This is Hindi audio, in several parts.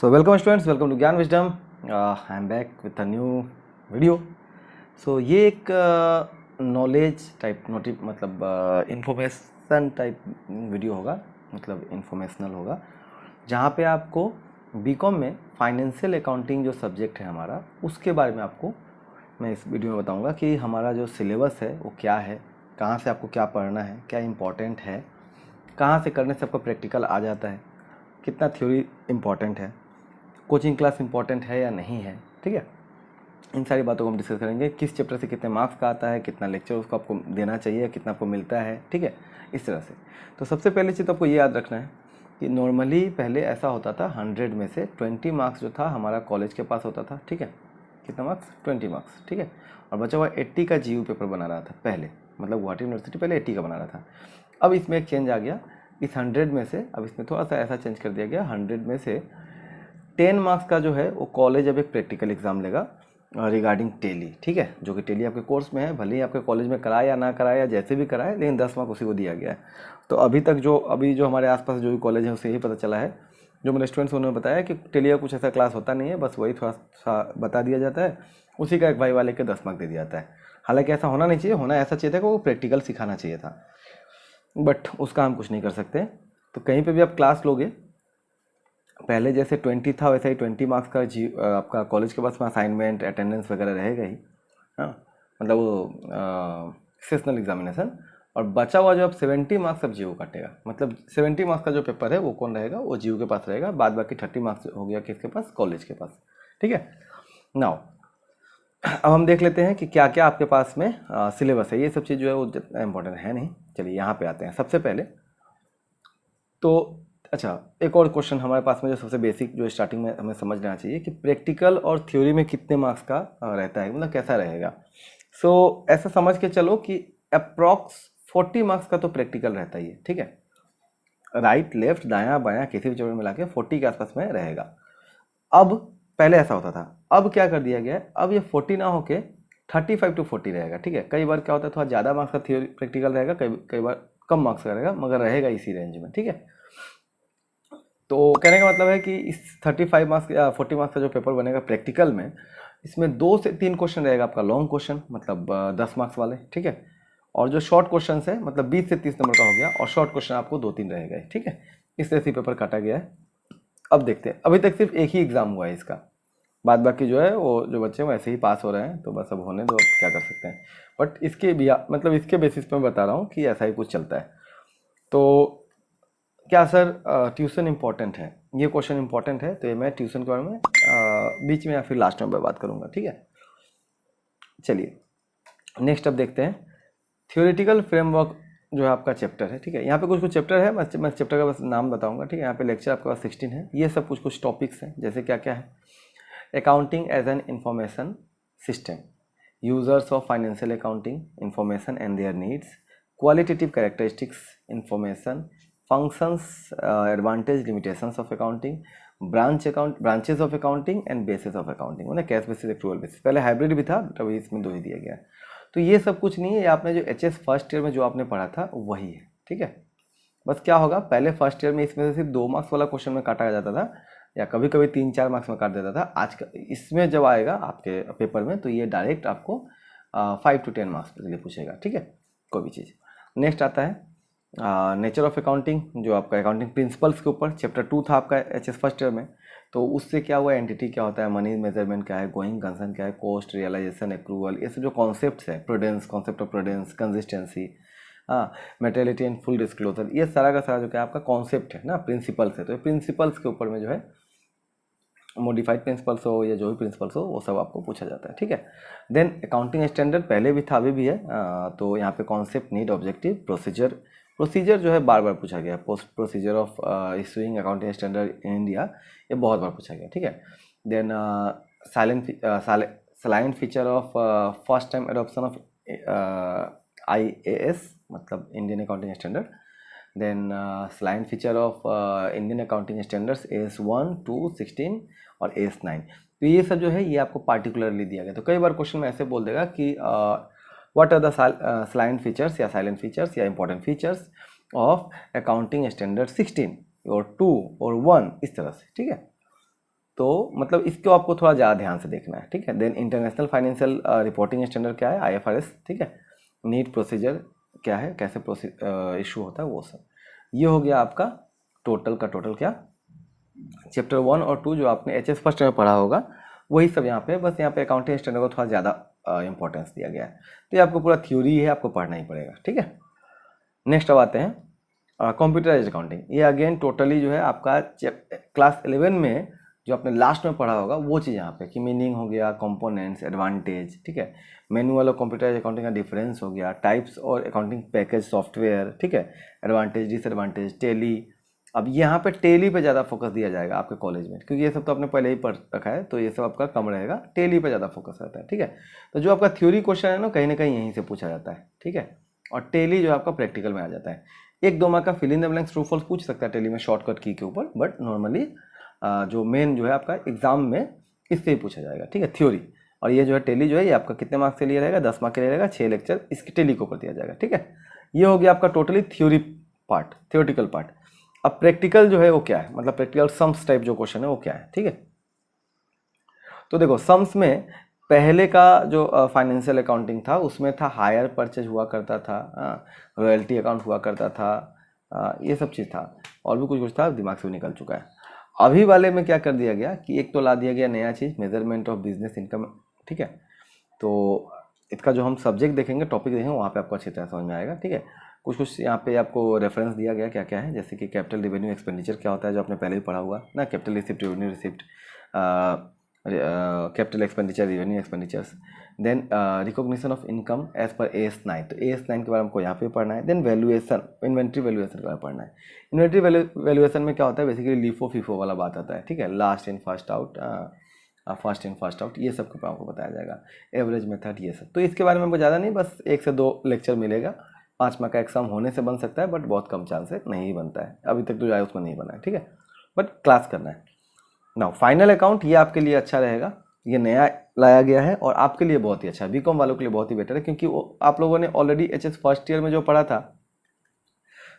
So welcome students, welcome to Gyan wisdom. I am back with a new video. So ये एक नॉलेज टाइप मतलब इंफॉर्मेशन टाइप वीडियो होगा, मतलब इंफॉर्मेशनल होगा, जहाँ पे आपको बीकॉम में फाइनेंशियल अकाउंटिंग जो सब्जेक्ट है हमारा, उसके बारे में आपको मैं इस वीडियो में बताऊंगा कि हमारा जो सिलेबस है वो क्या है, कहाँ से आपको क्या पढ़ना है, क्या इम्पोर्टेंट है, कहाँ से करने से आपको प्रैक्टिकल आ जाता है, कितना थ्योरी इम्पॉर्टेंट है, कोचिंग क्लास इंपॉर्टेंट है या नहीं है. ठीक है, इन सारी बातों को हम डिस्कस करेंगे. किस चैप्टर से कितने मार्क्स का आता है, कितना लेक्चर उसको आपको देना चाहिए, कितना आपको मिलता है. ठीक है, इस तरह से. तो सबसे पहले चीज़ तो आपको ये याद रखना है कि नॉर्मली पहले ऐसा होता था 100 में से 20 मार्क्स जो था हमारा कॉलेज के पास होता था. ठीक है, कितना मार्क्स? 20 मार्क्स. ठीक है, और बचा हुआ 80 का GU पेपर बना रहा था पहले, मतलब गुवाहाटी यूनिवर्सिटी पहले 80 का बना रहा था. अब इसमें एक चेंज आ गया. इस 100 में से अब इसमें थोड़ा सा ऐसा चेंज कर दिया गया, 100 में से 10 मार्क्स का जो है वो कॉलेज अब एक प्रैक्टिकल एग्जाम लेगा रिगार्डिंग टेली. ठीक है, जो कि टेली आपके कोर्स में है, भले ही आपके कॉलेज में कराए या ना कराए या जैसे भी कराए, लेकिन 10 मार्क्स उसी को दिया गया है. तो अभी तक जो हमारे आसपास जो भी कॉलेज है उसे यही पता चला है, जो मेरे स्टूडेंट्स उन्होंने बताया कि टेली का कुछ ऐसा क्लास होता नहीं है, बस वही थोड़ा सा बता दिया जाता है, उसी का एक भाई वाले के 10 मार्क्स दे दिया जाता है. हालांकि ऐसा होना नहीं चाहिए, होना ऐसा चाहिए था कि वो प्रैक्टिकल सिखाना चाहिए था, बट उसका हम कुछ नहीं कर सकते. तो कहीं पर भी आप क्लास लोगे, पहले जैसे 20 था वैसा ही 20 मार्क्स का आपका कॉलेज के पास में असाइनमेंट अटेंडेंस वगैरह रहेगा ही. हाँ, मतलब वो सेशनल एग्जामिनेशन. और बचा हुआ जो अब 70 मार्क्स अब GU काटेगा, मतलब 70 मार्क्स का जो पेपर है वो कौन रहेगा? वो GU के पास रहेगा. बाद बाकी 30 मार्क्स हो गया किसके पास? कॉलेज के पास. ठीक है, नाउ अब हम देख लेते हैं कि क्या क्या आपके पास में सिलेबस है. ये सब चीज़ जो है वो जितना इंपॉर्टेंट है नहीं. चलिए यहाँ पे आते हैं. सबसे पहले तो अच्छा, एक और क्वेश्चन हमारे पास में जो सबसे बेसिक जो स्टार्टिंग में हमें समझ लेना चाहिए कि प्रैक्टिकल और थ्योरी में कितने मार्क्स का रहता है, मतलब कैसा रहेगा. सो ऐसा समझ के चलो कि अप्रॉक्स 40 मार्क्स का तो प्रैक्टिकल रहता ही है. ठीक है, राइट लेफ्ट दायां बायां किसी भी चैप्टर में मिला के 40 के आसपास में रहेगा. अब पहले ऐसा होता था, अब क्या कर दिया गया है, अब ये 40 ना होके 35 to 40 रहेगा. ठीक है, कई बार क्या होता है थोड़ा ज़्यादा मार्क्स का थ्योरी प्रैक्टिकल रहेगा, कई बार कम मार्क्स का रहेगा, मगर रहेगा इसी रेंज में. ठीक है, तो कहने का मतलब है कि इस 35 मार्क्स या 40 मार्क्स का जो पेपर बनेगा प्रैक्टिकल में, इसमें 2 से 3 क्वेश्चन रहेगा आपका लॉन्ग क्वेश्चन, मतलब 10 मार्क्स वाले. ठीक है, और जो शॉर्ट क्वेश्चन है मतलब 20 से 30 नंबर का हो गया, और शॉर्ट क्वेश्चन आपको 2-3 रहेगा. ठीक है, इस तरह से पेपर काटा गया है. अब देखते हैं, अभी तक सिर्फ एक ही एग्जाम हुआ है इसका, बाद बाकी जो है वो जो बच्चे हैं वैसे ही पास हो रहे हैं, तो बस अब होने दो, अब क्या कर सकते हैं. बट इसके भी मतलब इसके बेसिस पे मैं बता रहा हूँ कि ऐसा ही कुछ चलता है. तो क्या सर ट्यूशन इम्पॉर्टेंट है? ये क्वेश्चन इम्पॉर्टेंट है, तो ये मैं ट्यूशन के बारे में बीच में या फिर लास्ट में बात करूँगा. ठीक है, चलिए नेक्स्ट अब देखते हैं थ्योरेटिकल फ्रेमवर्क जो है आपका चैप्टर है. ठीक है, यहाँ पे कुछ चैप्टर है, मैं चैप्टर का बस नाम बताऊंगा. ठीक है, यहाँ पे लेक्चर आपके पास 16 है. ये सब कुछ टॉपिक्स हैं, जैसे क्या क्या है: accounting as an information system, users of financial accounting information and their needs, qualitative characteristics information, functions advantage limitations of accounting, branches of accounting and basis of accounting, मतलब कैश बेसिस एक्रूअल बेसिस. पहले हाइब्रिड भी था, अभी इसमें 2 ही दिया गया है. तो ये सब कुछ नहीं है, ये आपने जो HS फर्स्ट ईयर में जो आपने पढ़ा था वही है. ठीक है, बस क्या होगा, पहले फर्स्ट ईयर में इसमें से सिर्फ 2 मार्क्स वाला क्वेश्चन में काटा जाता था, या कभी कभी 3-4 मार्क्स में काट देता था. आज का इसमें जब आएगा आपके पेपर में तो ये डायरेक्ट आपको 5 to 10 मार्क्स के लिए पूछेगा. ठीक है, कोई भी चीज़. नेक्स्ट आता है नेचर ऑफ अकाउंटिंग, जो आपका अकाउंटिंग प्रिंसिपल्स के ऊपर चैप्टर 2 था आपका HS फर्स्ट ईयर में. तो उससे क्या हुआ, एंटिटी क्या होता है, मनी मेजरमेंट क्या है, गोइंग कंसर्न क्या है, कॉस्ट रियलाइजेशन एक्रूवल, ये सब जो कॉन्सेप्ट्स है, prudence, concept of prudence, consistency, हाँ, मेटेरियलिटी एंड फुल डिस्क्लोजर, ये सारा का सारा जो क्या आपका कॉन्सेप्ट है ना, प्रिंसिपल्स है. तो ये प्रिंसिपल्स के ऊपर में जो है मॉडिफाइड प्रिंसिपल्स हो या जो भी प्रिंसिपल्स हो वो सब आपको पूछा जाता है. ठीक है, देन अकाउंटिंग स्टैंडर्ड पहले भी था अभी भी है. तो यहाँ पे कॉन्सेप्ट, नीड, ऑब्जेक्टिव, प्रोसीजर जो है बार बार पूछा गया. Procedure of issuing accounting standard in India, ये बहुत बार पूछा गया. ठीक है, then silent feature of first time adoption of IAS, मतलब Indian accounting standard. Then silent feature of Indian accounting standards AS1, 2, 16 और AS9. तो ये सब जो है ये आपको पार्टिकुलरली दिया गया. तो कई बार क्वेश्चन में ऐसे बोल देगा कि what are the silent features या साइलेंट फीचर्स या important features of accounting standard 16 और 2 और 1, इस तरह से. ठीक है, तो मतलब इसको आपको थोड़ा ज़्यादा ध्यान से देखना है, ठीक है। Then international financial reporting standard क्या है, IFRS, ठीक है। नीट प्रोसीजर क्या है, कैसे इशू होता है वो सब। ये हो गया आपका टोटल का टोटल क्या, चैप्टर 1 और 2 जो आपने HS फर्स्ट में पढ़ा होगा वही सब यहाँ पे, बस यहाँ पे अकाउंटिंग स्टैंडर्ड को थोड़ा ज़्यादा इंपॉर्टेंस दिया गया है। तो ये आपको पूरा थ्योरी है, आपको पढ़ना ही पड़ेगा, ठीक है। नेक्स्ट अब आते हैं कंप्यूटराइज अकाउंटिंग। ये अगेन टोटली जो है आपका क्लास 11 में जो आपने लास्ट में पढ़ा होगा वो चीज़ यहाँ पे कि मीनिंग हो गया, कंपोनेंट्स, एडवांटेज, ठीक है। मैनुअल और कंप्यूटराइज अकाउंटिंग का डिफरेंस हो गया, टाइप्स और अकाउंटिंग पैकेज सॉफ्टवेयर, ठीक है। Advantage, disadvantage, Tally. अब यहाँ पे टेली पे ज़्यादा फोकस दिया जाएगा आपके कॉलेज में, क्योंकि ये सब तो आपने पहले ही पढ़ रखा है, तो ये सब आपका कम रहेगा, टेली पे ज़्यादा फोकस रहता है, ठीक है। तो जो आपका थ्योरी क्वेश्चन है ना कहीं यहीं से पूछा जाता है, ठीक है। और टेली जो आपका प्रैक्टिकल में आ जाता है। 1-2 मार्क का fill in the blanks true false पूछ सकता है टेली में शॉर्टकट की के ऊपर, बट नॉर्मली जो मेन जो है आपका एग्जाम में इससे ही पूछा जाएगा, ठीक है, थ्योरी। और ये जो है टेली जो है ये आपका कितने मार्क्स के लिए रहेगा, 10 मार्क के लिए रहेगा, 6 लेक्चर इसके टेली के ऊपर दिया जाएगा, ठीक है। ये हो गया आपका totally theory part, theoretical part. अब प्रैक्टिकल जो है वो क्या है, मतलब प्रैक्टिकल सम्स टाइप जो क्वेश्चन है वो क्या है, ठीक है। तो देखो सम्स में पहले का जो फाइनेंशियल अकाउंटिंग था उसमें था हायर परचेज हुआ करता था, रॉयल्टी अकाउंट हुआ करता था, ये सब चीज़ था, और भी कुछ कुछ था, दिमाग से भी निकल चुका है। अभी वाले में क्या कर दिया गया कि एक तो ला दिया गया नया चीज़, मेजरमेंट ऑफ बिजनेस इनकम, ठीक है। तो इसका जो हम सब्जेक्ट देखेंगे, टॉपिक देखेंगे, वहाँ पे आपको अच्छी तरह समझ में आएगा, ठीक है। कुछ कुछ यहाँ पे आपको रेफरेंस दिया गया क्या क्या है, जैसे कि कैपिटल रेवेन्यू एक्सपेंडिचर क्या होता है जो आपने पहले ही पढ़ा हुआ ना, capital receipt, revenue receipt, capital expenditure, revenue expenditures. Then recognition of income as per AS9, तो AS9 के बारे में हमको यहाँ पे पढ़ना है। देन वैल्यूएशन, इन्वेंट्री वैल्यूएशन के बारे में पढ़ना है। इन्वेंट्री वैल्यूएशन में क्या होता है, बेसिकली लीफो फीफो वाला बात आता है, ठीक है। Last in first out, first in first out, ये सब के आपको बताया जाएगा। एवरेज मेथड, ये सब। तो इसके बारे में हमको ज़्यादा नहीं, बस 1 से 2 लेक्चर मिलेगा। 5 मार्क का एग्जाम होने से बन सकता है, बट बहुत कम चांस है, नहीं बनता है, अभी तक तो जो है उसमें नहीं बना है, ठीक है। बट क्लास करना है। नाउ फाइनल अकाउंट, ये आपके लिए अच्छा रहेगा, ये नया लाया गया है और आपके लिए बहुत ही अच्छा है, बीकॉम वालों के लिए बहुत ही बेटर है, क्योंकि वो आप लोगों ने ऑलरेडी HS फर्स्ट ईयर में जो पढ़ा था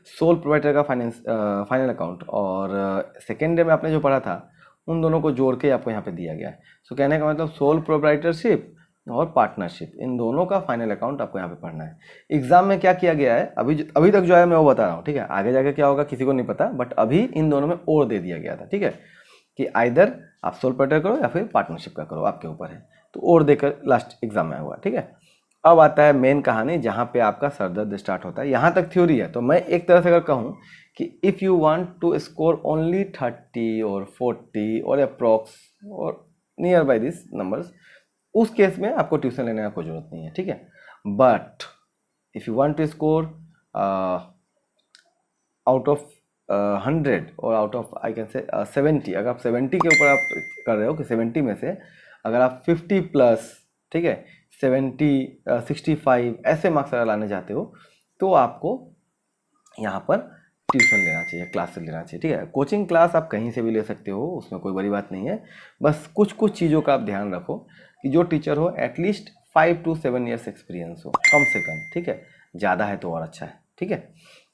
सोल प्रोप्राइटर का फाइनल अकाउंट, और सेकेंड ईयर में आपने जो पढ़ा था उन दोनों को जोड़ के आपको यहाँ पे दिया गया है। सो कहने का मतलब सोल प्रोप्राइटरशिप और पार्टनरशिप, इन दोनों का फाइनल अकाउंट आपको यहाँ पे पढ़ना है। एग्जाम में क्या किया गया है, अभी तक जो है मैं वो बता रहा हूँ, ठीक है। आगे जाके क्या होगा किसी को नहीं पता, बट अभी इन दोनों में और दे दिया गया था, ठीक है, कि आइदर आप सोल प्रोप्राइटर करो या फिर पार्टनरशिप का करो, आपके ऊपर है। तो और देकर लास्ट एग्जाम में हुआ, ठीक है। अब आता है मेन कहानी, जहाँ पे आपका सरदर्द स्टार्ट होता है। यहाँ तक थ्योरी है, तो मैं एक तरह से अगर कहूँ कि if you want to score only 30 और 40 और अप्रॉक्स और नियर बाय दिस नंबर्स, उस केस में आपको ट्यूशन लेने का कोई जरूरत नहीं है, ठीक है। But if you want to score out of 100 और out of I can say 70, अगर आप 70 के ऊपर आप कर रहे हो कि 70 में से अगर आप 50+, ठीक है, 70, 65 ऐसे मार्क्स अगर लाने चाहते हो, तो आपको यहाँ पर ट्यूशन लेना चाहिए, क्लास लेना चाहिए, ठीक है। कोचिंग क्लास आप कहीं से भी ले सकते हो, उसमें कोई बड़ी बात नहीं है। बस कुछ कुछ चीज़ों का आप ध्यान रखो कि जो टीचर हो एटलीस्ट 5 to 7 ईयर्स एक्सपीरियंस हो कम से कम, ठीक है। ज़्यादा है तो और अच्छा है, ठीक है।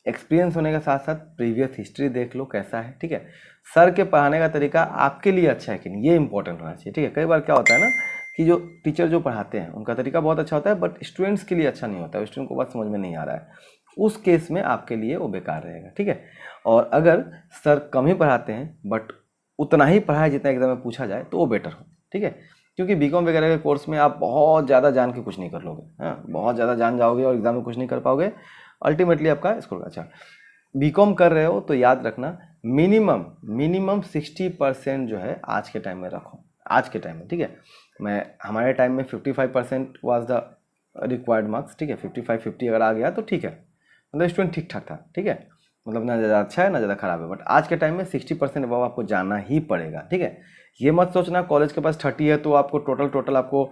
एक्सपीरियंस होने के साथ साथ प्रीवियस हिस्ट्री देख लो कैसा है, ठीक है। सर के पढ़ाने का तरीका आपके लिए अच्छा है कि नहीं, ये इंपॉर्टेंट होना चाहिए, ठीक है। कई बार क्या होता है ना कि जो टीचर जो पढ़ाते हैं उनका तरीका बहुत अच्छा होता है, बट स्टूडेंट्स के लिए अच्छा नहीं होता है, स्टूडेंट को बात समझ में नहीं आ रहा है, उस केस में आपके लिए वो बेकार रहेगा, ठीक है। और अगर सर कम ही पढ़ाते हैं बट उतना ही पढ़ाए जितना एग्जाम में पूछा जाए, तो वो बेटर हो, ठीक है। क्योंकि बीकॉम वगैरह के कोर्स में आप बहुत ज़्यादा जान के कुछ नहीं कर लोगे, हाँ, बहुत ज़्यादा जान जाओगे और एग्जाम में कुछ नहीं कर पाओगे, अल्टीमेटली आपका स्कोर अच्छा। बीकॉम कर रहे हो तो याद रखना मिनिमम 60% जो है आज के टाइम में रखो, आज के टाइम में, ठीक है। हमारे टाइम में 55% वाज द रिक्वायर्ड मार्क्स, ठीक है। 55-50 अगर आ गया तो ठीक है, मतलब स्टूडेंट ठीक ठाक था, ठीक है, मतलब ना ज़्यादा अच्छा है ना ज़्यादा खराब है। बट आज के टाइम में 60% अबव आपको जाना ही पड़ेगा, ठीक है। ये मत सोचना कॉलेज के पास 30 है तो आपको टोटल आपको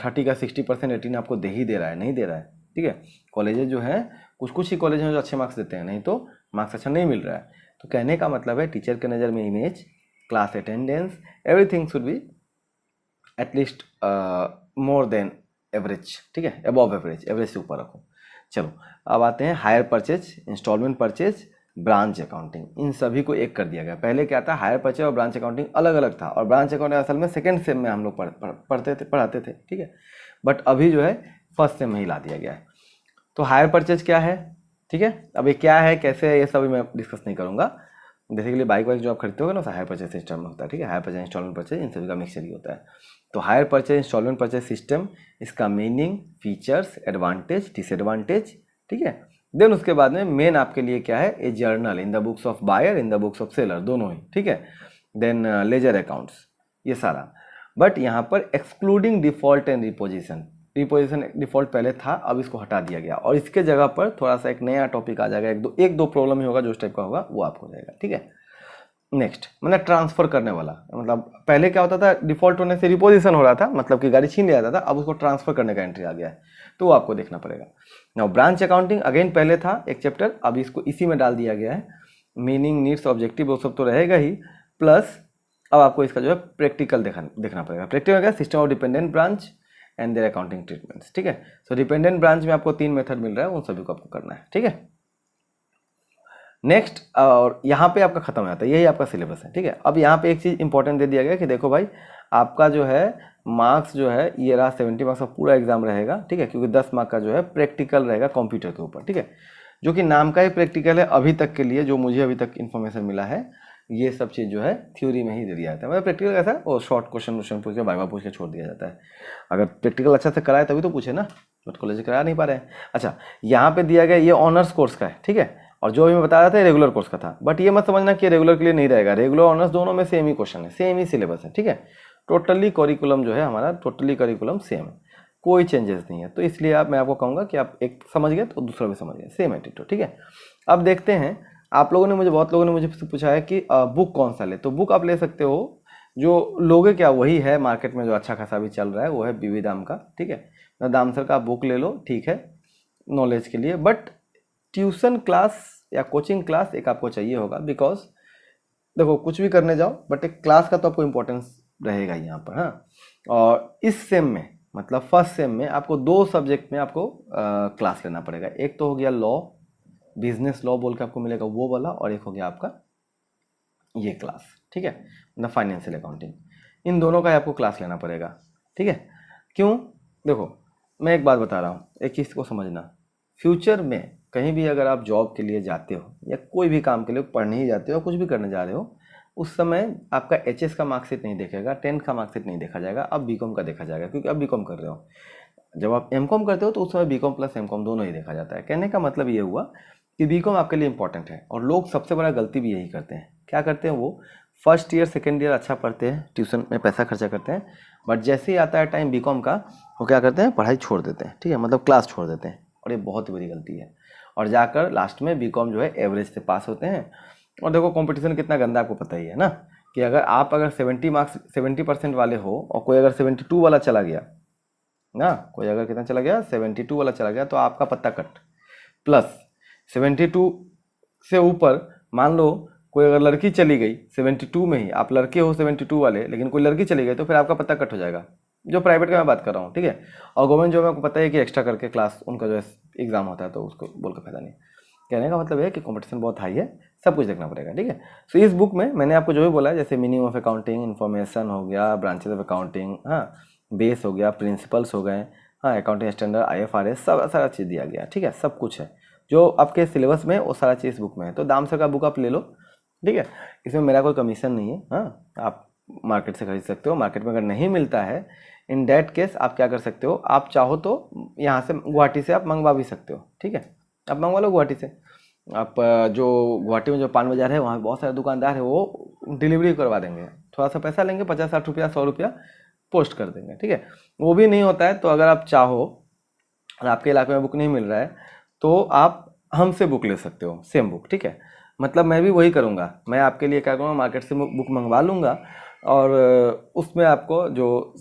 30 का 60% 18 आपको दे ही दे रहा है, नहीं दे रहा है, ठीक है। कॉलेजेस जो हैं कुछ ही कॉलेज हैं जो अच्छे मार्क्स देते हैं, नहीं तो मार्क्स अच्छा नहीं मिल रहा है। तो कहने का मतलब है टीचर के नज़र में image, class attendance, everything should be at least more than average, ठीक है, अबव एवरेज, एवरेज से ऊपर रखो। चलो अब आते हैं hire purchase, instalment purchase, branch accounting, इन सभी को एक कर दिया गया। पहले क्या था, हायर परचेज और ब्रांच अकाउंटिंग अलग अलग था, और ब्रांच अकाउंटिंग असल में सेकेंड सेम में हम लोग पढ़ाते थे, ठीक है। बट अभी जो है फर्स्ट सेम में ही ला दिया गया है। तो हायर परचेज क्या है, ठीक है, अब ये क्या है कैसे है ये सब मैं डिस्कस नहीं करूँगा। बेसिकली बाइक वाइक जो आप खरीदते होगे ना, हायर परचेज सिस्टम में होता है, ठीक है। हायर परचेज, इंस्टॉलमेंट परचेज, इन सभी का मिक्सचर ही होता है। तो hire purchase, instalment purchase system, इसका मीनिंग, फीचर्स, एडवांटेज, डिसएडवांटेज, ठीक है। देन उसके बाद में मेन आपके लिए क्या है, a journal in the books of buyer, in the books of seller, दोनों ही, ठीक है। देन लेजर अकाउंट्स, ये सारा। बट यहाँ पर excluding default and reposition, reposition default पहले था, अब इसको हटा दिया गया, और इसके जगह पर थोड़ा सा एक नया टॉपिक आ जाएगा, एक दो प्रॉब्लम ही होगा जो उस टाइप का होगा, वो आपको जाएगा, ठीक है। नेक्स्ट मतलब ट्रांसफर करने वाला, मतलब पहले क्या होता था, डिफॉल्ट होने से रिपोजिशन हो रहा था, मतलब कि गाड़ी छीन लिया जाता था, अब उसको ट्रांसफर करने का एंट्री आ गया है, तो वो आपको देखना पड़ेगा। नाउ ब्रांच अकाउंटिंग अगेन पहले था एक चैप्टर, अब इसको इसी में डाल दिया गया है। मीनिंग, नीड्स, ऑब्जेक्टिव वो सब तो रहेगा ही, प्लस अब आपको इसका जो है प्रैक्टिकल देखना पड़ेगा। प्रैक्टिकल क्या, system of dependent branch and their accounting treatments, ठीक है। सो डिपेंडेंट ब्रांच में आपको 3 मेथड मिल रहा है, उन सभी को आपको करना है, ठीक है। नेक्स्ट, और यहाँ पे आपका खत्म हो जाता है, यही आपका सिलेबस है, ठीक है। अब यहाँ पे एक चीज़ इंपॉर्टेंट दे दिया गया कि देखो भाई, आपका जो है मार्क्स जो है ये रहा 70 मार्क्स का पूरा एग्जाम रहेगा, ठीक है, क्योंकि 10 मार्क का जो है प्रैक्टिकल रहेगा कंप्यूटर के ऊपर, ठीक है, जो कि नाम का ही प्रैक्टिकल है अभी तक के लिए, जो मुझे अभी तक इन्फॉर्मेशन मिला है। ये सब चीज़ जो है थ्योरी में ही दे दिया जाता है, मतलब प्रैक्टिकल कैसा है, वो शॉर्ट क्वेश्चन पूछ के वाइवा पूछ के छोड़ दिया जाता है। अगर प्रैक्टिकल अच्छा से कराए तभी तो पूछे ना, बट कॉलेज करा नहीं पा रहे हैं। अच्छा, यहाँ पे दिया गया ये ऑनर्स कोर्स का है, ठीक है, और जो भी मैं बता रहा था रेगुलर कोर्स का था, बट ये मत समझना कि रेगुलर के लिए नहीं रहेगा, रेगुलर ऑनर्स दोनों में सेम ही क्वेश्चन है, सेम ही सिलेबस है, ठीक है। टोटली करिकुलम जो है हमारा, टोटली करिकुलम सेम है, कोई चेंजेस नहीं है। तो इसलिए मैं आपको कहूँगा कि आप एक समझ गए तो दूसरा भी समझ गए, सेम एटीट्यूड, ठीक है। अब देखते हैं, आप लोगों ने मुझे, बहुत लोगों ने मुझे पूछा है कि बुक कौन सा ले, तो बुक आप ले सकते हो जो लोगे क्या, वही है मार्केट में जो अच्छा खासा भी चल रहा है, वो है बीवी दाम का, ठीक है। दाम सर का बुक ले लो, ठीक है, नॉलेज के लिए। बट ट्यूशन क्लास या कोचिंग क्लास एक आपको चाहिए होगा, बिकॉज देखो कुछ भी करने जाओ बट एक क्लास का तो आपको इंपॉर्टेंस रहेगा यहाँ पर, हाँ। और इस सेम में, मतलब फर्स्ट सेम में आपको 2 सब्जेक्ट में आपको क्लास लेना पड़ेगा। एक तो हो गया लॉ, बिजनेस लॉ बोल के आपको मिलेगा वो वाला, और एक हो गया आपका ये क्लास, ठीक है, मतलब फाइनेंशियल अकाउंटिंग। इन दोनों का आपको क्लास लेना पड़ेगा, ठीक है। क्यों, देखो मैं एक बात बता रहा हूँ, एक चीज़ को समझना, फ्यूचर में कहीं भी अगर आप जॉब के लिए जाते हो या कोई भी काम के लिए पढ़ने ही जाते हो, कुछ भी करने जा रहे हो, उस समय आपका एचएस का मार्कशीट नहीं देखेगा, 10th का मार्कशीट नहीं देखा जाएगा, अब बीकॉम का देखा जाएगा, क्योंकि अब बीकॉम कर रहे हो। जब आप एमकॉम करते हो तो उस समय बीकॉम प्लस एमकॉम दोनों ही देखा जाता है। कहने का मतलब ये हुआ कि बीकॉम आपके लिए इंपॉर्टेंट है, और लोग सबसे बड़ा गलती भी यही करते हैं। क्या करते हैं, वो फर्स्ट ईयर सेकेंड ईयर अच्छा पढ़ते हैं, ट्यूशन में पैसा खर्चा करते हैं, बट जैसे ही आता है टाइम बीकॉम का, वो क्या करते हैं, पढ़ाई छोड़ देते हैं, ठीक है, मतलब क्लास छोड़ देते हैं, और ये बहुत ही बड़ी गलती है। और जाकर लास्ट में बीकॉम जो है एवरेज से पास होते हैं। और देखो कंपटीशन कितना गंदा आपको पता ही है ना, कि अगर 70% वाले हो, और कोई अगर 72 वाला चला गया ना, कोई अगर कितना चला गया, 72 वाला चला गया, तो आपका पत्ता कट। प्लस 72 से ऊपर मान लो कोई अगर लड़की चली गई 72 में ही, आप लड़के हो 72 वाले, लेकिन कोई लड़की चली गई, तो फिर आपका पत्ता कट हो जाएगा। जो प्राइवेट का मैं बात कर रहा हूँ, ठीक है। और गवर्नमेंट जॉब में आपको पता है कि एक्स्ट्रा करके क्लास उनका जो है एग्जाम होता है, तो उसको बोल कर फायदा नहीं। कहने का मतलब है कि कंपटीशन बहुत हाई है, सब कुछ देखना पड़ेगा, ठीक है। सो इस बुक में मैंने आपको जो भी बोला है, जैसे मीनिंग ऑफ अकाउंटिंग, इन्फॉर्मेशन हो गया, ब्रांचेज ऑफ अकाउंटिंग, हाँ, बेस हो गया, प्रिंसिपल्स हो गए, हाँ, अकाउंटिंग स्टैंडर्ड, IFRS, सब सारा चीज़ दिया गया, ठीक है, सब कुछ है जो आपके सिलेबस में, वो सारा चीज़ बुक में है। तो दाम सर का बुक आप ले लो, ठीक है, इसमें मेरा कोई कमीशन नहीं है, हाँ, आप मार्केट से खरीद सकते हो। मार्केट में अगर नहीं मिलता है, इन डैट केस आप क्या कर सकते हो, आप चाहो तो यहाँ से गुवाहाटी से आप मंगवा भी सकते हो, ठीक है, आप मंगवा लो गुवाहाटी से। आप जो गुवाहाटी में जो पान बाजार है, वहाँ वहाँ बहुत सारे दुकानदार है, वो डिलीवरी करवा देंगे, थोड़ा सा पैसा लेंगे, 50-60 रुपया, 100 रुपया पोस्ट कर देंगे, ठीक है। वो भी नहीं होता है तो अगर आप चाहो और आपके इलाके में बुक नहीं मिल रहा है, तो आप हमसे बुक ले सकते हो, सेम बुक, ठीक है। मतलब मैं भी वही करूँगा, मैं आपके लिए क्या करूँगा, मार्केट से बुक मंगवा लूँगा, और उसमें आपको जो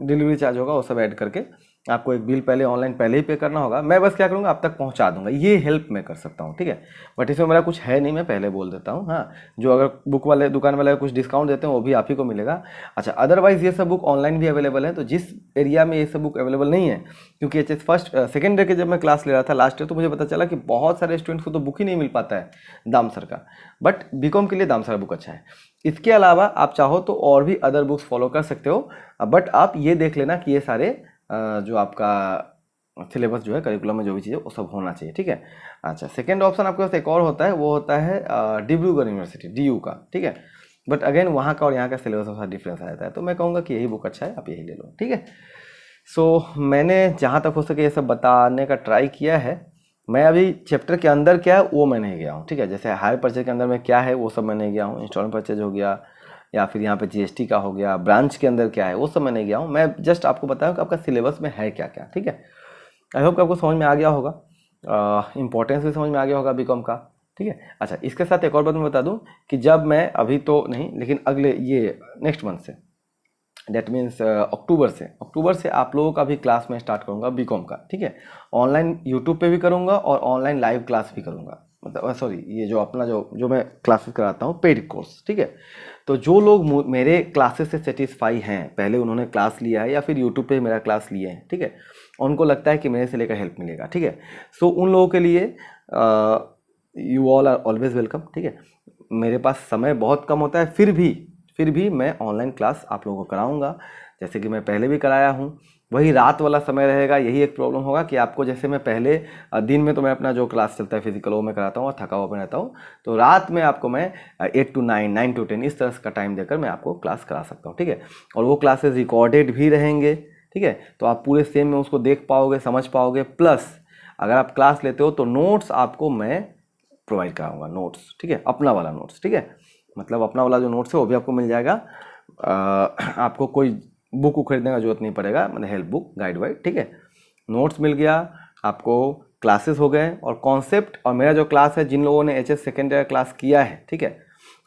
डिलीवरी चार्ज होगा वो सब ऐड करके आपको एक बिल पहले ऑनलाइन पहले ही पे करना होगा, मैं बस क्या करूँगा आप तक पहुँचा दूंगा, ये हेल्प मैं कर सकता हूँ, ठीक है। बट इसमें मेरा कुछ है नहीं, मैं पहले बोल देता हूँ। हाँ, जो अगर बुक वाले दुकान वाले कुछ डिस्काउंट देते हैं वो भी आप ही को मिलेगा। अच्छा, अदरवाइज ये सब बुक ऑनलाइन भी अवेलेबल है। तो जिस एरिया में ये सब बुक अवेलेबल नहीं है, क्योंकि H S first second year के जब मैं क्लास ले रहा था लास्ट ईयर, तो मुझे पता चला कि बहुत सारे स्टूडेंट्स को तो बुक ही नहीं मिल पाता है दामसर का। बट बीकॉम के लिए दामसर बुक अच्छा है। इसके अलावा आप चाहो तो और भी अदर बुक्स फॉलो कर सकते हो, बट आप ये देख लेना कि ये सारे जो आपका सिलेबस जो है, करिकुलम में जो भी चीज़ है वो सब होना चाहिए, ठीक है। अच्छा, सेकेंड ऑप्शन आपके पास एक और होता है, वो होता है डिब्रूगढ़ यूनिवर्सिटी DU का, ठीक है। बट अगेन वहाँ का और यहाँ का सिलेबस में डिफरेंस आ जाता है, तो मैं कहूँगा कि यही बुक अच्छा है, आप यही ले लो, ठीक है। सो मैंने जहाँ तक हो सके ये सब बताने का ट्राई किया है। मैं अभी चैप्टर के अंदर क्या है वो मैं नहीं गया हूँ, ठीक है। जैसे हायर परचेज के अंदर में क्या है वो सब मैं नहीं गया हूँ, इंस्टॉलमेंट परचेज हो गया या फिर यहाँ पे GST का हो गया, ब्रांच के अंदर क्या है वो सब मैं नहीं गया हूँ। मैं जस्ट आपको बताया कि आपका सिलेबस में है क्या क्या, ठीक है। आई होप आपको समझ में आ गया होगा, इंपॉर्टेंस भी समझ में आ गया होगा बीकॉम का, ठीक है। अच्छा, इसके साथ एक और बात मैं बता दूं कि जब मैं अभी तो नहीं लेकिन अगले ये नेक्स्ट मंथ से, डेट मीन्स अक्टूबर से आप लोगों का भी क्लास में स्टार्ट करूंगा बीकॉम का, ठीक है। ऑनलाइन यूट्यूब पे भी करूंगा और ऑनलाइन लाइव क्लास भी करूंगा, मतलब सॉरी ये जो अपना जो मैं क्लासेस कराता हूँ पेड कोर्स, ठीक है। तो जो लोग मेरे क्लासेस से सेटिस्फाई हैं, पहले उन्होंने क्लास लिया है या फिर यूट्यूब पे मेरा क्लास लिए हैं, ठीक है, उनको लगता है कि मेरे से लेकर हेल्प मिलेगा, ठीक है। सो उन लोगों के लिए you all are always welcome, ठीक है। मेरे पास समय बहुत कम होता है, फिर भी मैं ऑनलाइन क्लास आप लोगों को कराऊंगा, जैसे कि मैं पहले भी कराया हूँ। वही रात वाला समय रहेगा, यही एक प्रॉब्लम होगा कि आपको, जैसे मैं पहले दिन में तो मैं अपना जो क्लास चलता है फिजिकल वो मैं कराता हूँ और थका हुआ मैं रहता हूँ, तो रात में आपको मैं 8 to 9, 9 to 10 इस तरह का टाइम देकर मैं आपको क्लास करा सकता हूँ, ठीक है। और वो क्लासेस रिकॉर्डेड भी रहेंगे, ठीक है, तो आप पूरे सेम में उसको देख पाओगे, समझ पाओगे। प्लस अगर आप क्लास लेते हो तो नोट्स आपको मैं प्रोवाइड कराऊंगा, नोट्स, ठीक है, अपना वाला नोट्स, ठीक है। मतलब अपना वाला जो नोट्स है वो भी आपको मिल जाएगा, आपको कोई बुक को खरीदने का जरूरत नहीं पड़ेगा, मतलब हेल्प बुक, गाइड वाइड, ठीक है। नोट्स मिल गया आपको, क्लासेस हो गए और कॉन्सेप्ट। और मेरा जो क्लास है, जिन लोगों ने HS सेकेंड ईयर क्लास किया है, ठीक है,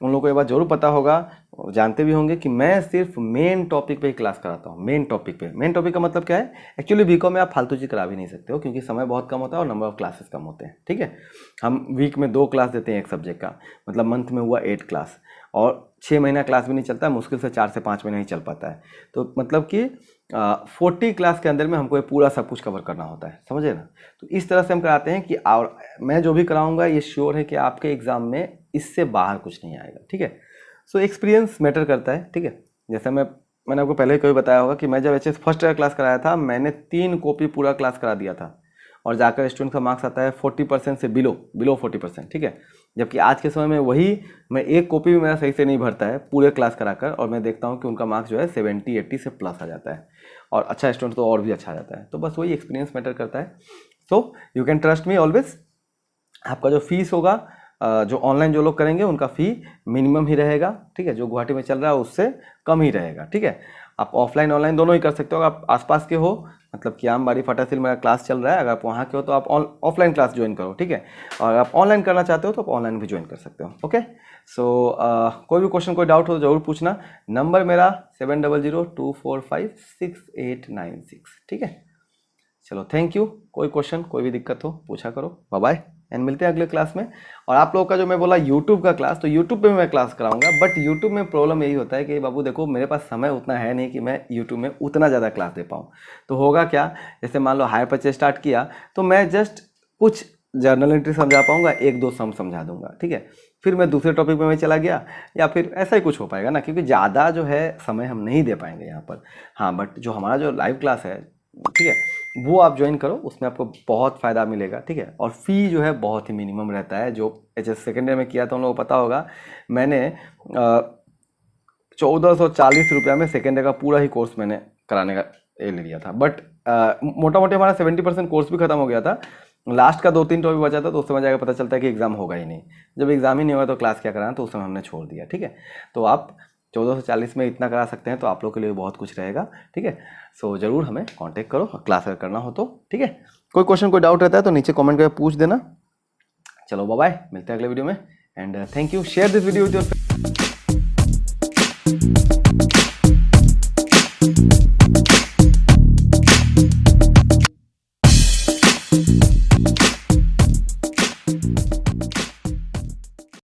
उन लोगों को ये बात जरूर पता होगा, जानते भी होंगे कि मैं सिर्फ मेन टॉपिक पे ही क्लास कराता हूँ। मेन टॉपिक पे, मेन टॉपिक का मतलब क्या है, एक्चुअली बीकॉम में आप फालतू चीज करा भी नहीं सकते हो क्योंकि समय बहुत कम होता है और नंबर ऑफ क्लासेस कम होते हैं, ठीक है। हम वीक में 2 क्लास देते हैं एक सब्जेक्ट का, मतलब मंथ में हुआ 8 क्लास, और 6 महीना क्लास भी नहीं चलता है, मुश्किल से 4 से 5 महीना ही चल पाता है। तो मतलब कि 40 क्लास के अंदर में हमको ये पूरा सब कुछ कवर करना होता है, समझे ना। तो इस तरह से हम कराते हैं कि, और मैं जो भी कराऊंगा ये श्योर है कि आपके एग्जाम में इससे बाहर कुछ नहीं आएगा, ठीक है। सो एक्सपीरियंस मैटर करता है, ठीक है। जैसे मैंने आपको पहले कभी बताया होगा कि मैं जब HS फर्स्ट ईयर क्लास कराया था, मैंने 3 कॉपी पूरा क्लास करा दिया था और जाकर स्टूडेंट का मार्क्स आता है 40% से बिलो 40%, ठीक है। जबकि आज के समय में वही मैं 1 कॉपी भी मेरा सही से नहीं भरता है पूरे क्लास कराकर, और मैं देखता हूँ कि उनका मार्क्स जो है 70-80 से प्लस आ जाता है, और अच्छा स्टूडेंट तो और भी अच्छा आ जाता है। तो बस वही एक्सपीरियंस मैटर करता है। So you can trust me always. आपका जो फीस होगा, जो ऑनलाइन जो लोग करेंगे उनका फ़ी मिनिमम ही रहेगा, ठीक है, जो गुवाहाटी में चल रहा है उससे कम ही रहेगा, ठीक है। आप ऑफलाइन ऑनलाइन दोनों ही कर सकते हो। अगर आप आसपास के हो, मतलब कि आमबाड़ी फटासिल मेरा क्लास चल रहा है, अगर आप वहाँ के हो तो आप ऑफलाइन क्लास ज्वाइन करो, ठीक है। और अगर आप ऑनलाइन करना चाहते हो तो आप ऑनलाइन भी ज्वाइन कर सकते हो, ओके। सो कोई भी क्वेश्चन, कोई डाउट हो तो जरूर पूछना। नंबर मेरा 7002456896, ठीक है। चलो, थैंक यू। कोई क्वेश्चन, कोई भी दिक्कत हो पूछा करो। बाय बाय, एंड मिलते हैं अगले क्लास में। और आप लोगों का जो मैं बोला यूट्यूब का क्लास, तो यूट्यूब पे मैं क्लास कराऊंगा, बट यूट्यूब में प्रॉब्लम यही होता है कि बाबू देखो, मेरे पास समय उतना है नहीं कि मैं यूट्यूब में उतना ज़्यादा क्लास दे पाऊँ। तो होगा क्या, जैसे मान लो हायर परचेज स्टार्ट किया तो मैं जस्ट कुछ जर्नल एंट्री समझा पाऊंगा, 1-2 सम समझा दूंगा, ठीक है। फिर मैं दूसरे टॉपिक पे मैं चला गया, या फिर ऐसा ही कुछ हो पाएगा ना, क्योंकि ज़्यादा जो है समय हम नहीं दे पाएंगे यहाँ पर। हाँ, बट जो हमारा जो लाइव क्लास है, ठीक है, वो आप ज्वाइन करो, उसमें आपको बहुत फ़ायदा मिलेगा, ठीक है। और फ़ी जो है बहुत ही मिनिमम रहता है। जो HS सेकेंड ईयर में किया था उन लोगों को पता होगा, मैंने 1440 रुपया में सेकेंड ईयर का पूरा ही कोर्स मैंने कराने का ले लिया था। बट मोटा मोटी हमारा 70% कोर्स भी खत्म हो गया था, लास्ट का 2-3 टॉपिक बचा था, तो उस समय जाकर पता चलता है कि एग्ज़ाम होगा ही नहीं। जब एग्ज़ाम ही नहीं होगा तो क्लास क्या कराना, तो उस समय हमने छोड़ दिया, ठीक है। तो आप 1440 में इतना करा सकते हैं, तो आप लोग के लिए बहुत कुछ रहेगा, ठीक है। सो ज़रूर हमें कांटेक्ट करो, क्लास अगर करना हो तो, ठीक है। कोई क्वेश्चन, कोई डाउट रहता है तो नीचे कमेंट करके पूछ देना। चलो बाय बाय, मिलते हैं अगले वीडियो में, and thank you. Share this video with your